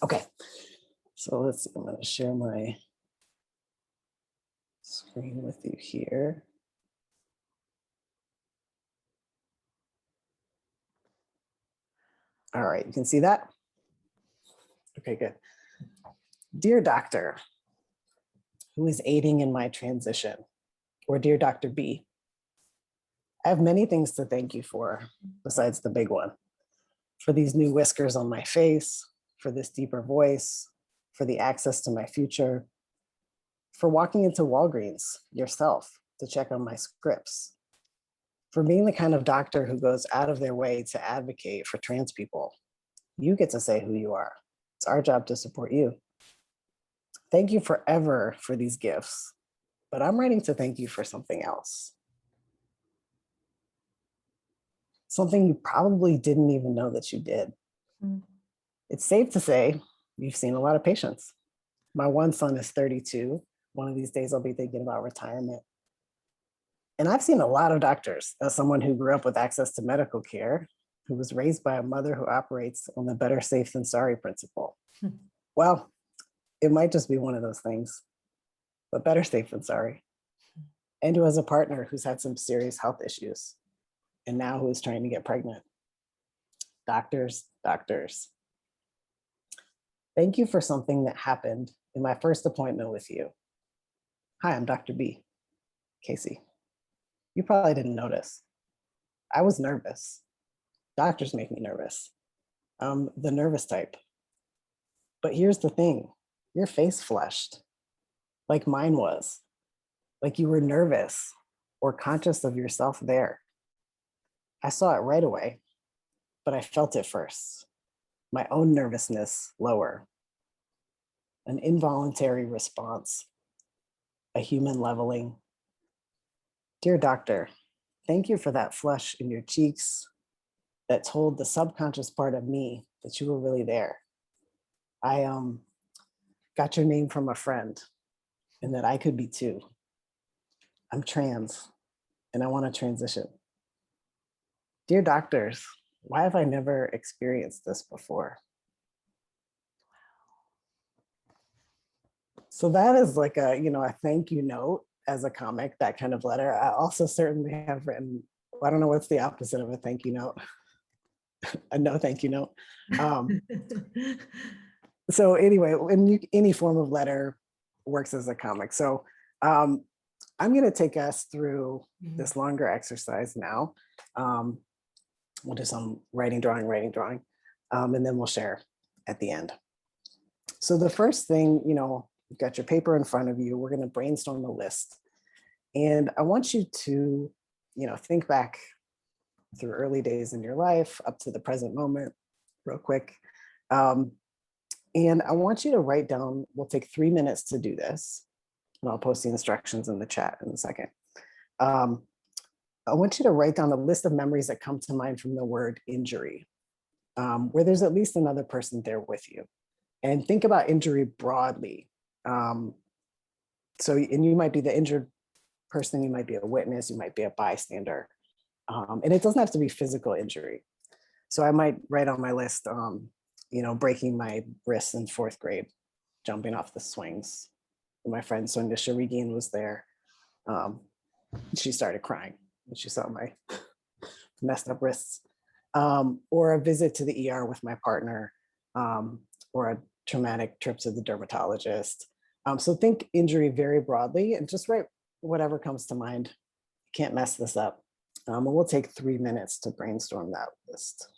Okay, so let's see, I'm going to share my screen with you here. All right, you can see that? Okay, good. Dear doctor, who is aiding in my transition, or dear Dr. B, I have many things to thank you for besides the big one. For these new whiskers on my face, for this deeper voice, for the access to my future, for walking into Walgreens yourself to check on my scripts, for being the kind of doctor who goes out of their way to advocate for trans people. You get to say who you are. It's our job to support you. Thank you forever for these gifts, but I'm writing to thank you for something else. Something you probably didn't even know that you did. It's safe to say you've seen a lot of patients. My one son is 32. One of these days I'll be thinking about retirement. And I've seen a lot of doctors as someone who grew up with access to medical care, who was raised by a mother who operates on the better safe than sorry principle. Well, it might just be one of those things, but better safe than sorry. And who has a partner who's had some serious health issues and now who is trying to get pregnant. Doctors, doctors. Thank you for something that happened in my first appointment with you. Hi, I'm Dr. B, Casey. You probably didn't notice. I was nervous. Doctors make me nervous. I'm the nervous type. But here's the thing, your face flushed, like mine was, like you were nervous or conscious of yourself there. I saw it right away, but I felt it first. My own nervousness lower. An involuntary response, a human leveling. Dear doctor, thank you for that flush in your cheeks that told the subconscious part of me that you were really there. I got your name from a friend and that I could be too. I'm trans and I want to transition. Dear doctors, why have I never experienced this before? So that is like a thank you note as a comic, that kind of letter. I also certainly have written, I don't know what's the opposite of a thank you note. A no thank you note. So anyway, any form of letter works as a comic. So I'm going to take us through this longer exercise now. We'll do some writing, drawing, and then we'll share at the end. So the first thing, you've got your paper in front of you. We're going to brainstorm a list. And I want you to, think back through early days in your life up to the present moment real quick. And I want you to write down, we'll take 3 minutes to do this. And I'll post the instructions in the chat in a second. I want you to write down a list of memories that come to mind from the word injury, where there's at least another person there with you. And think about injury broadly. And you might be the injured person, you might be a witness, you might be a bystander. And it doesn't have to be physical injury. So I might write on my list, breaking my wrist in 4th grade, jumping off the swings. My friend Sonia Sharigian was there. She started crying when she saw my messed up wrists. Or a visit to the ER with my partner, or a traumatic trip to the dermatologist. So think injury very broadly and just write whatever comes to mind. Can't mess this up. And we'll take 3 minutes to brainstorm that list.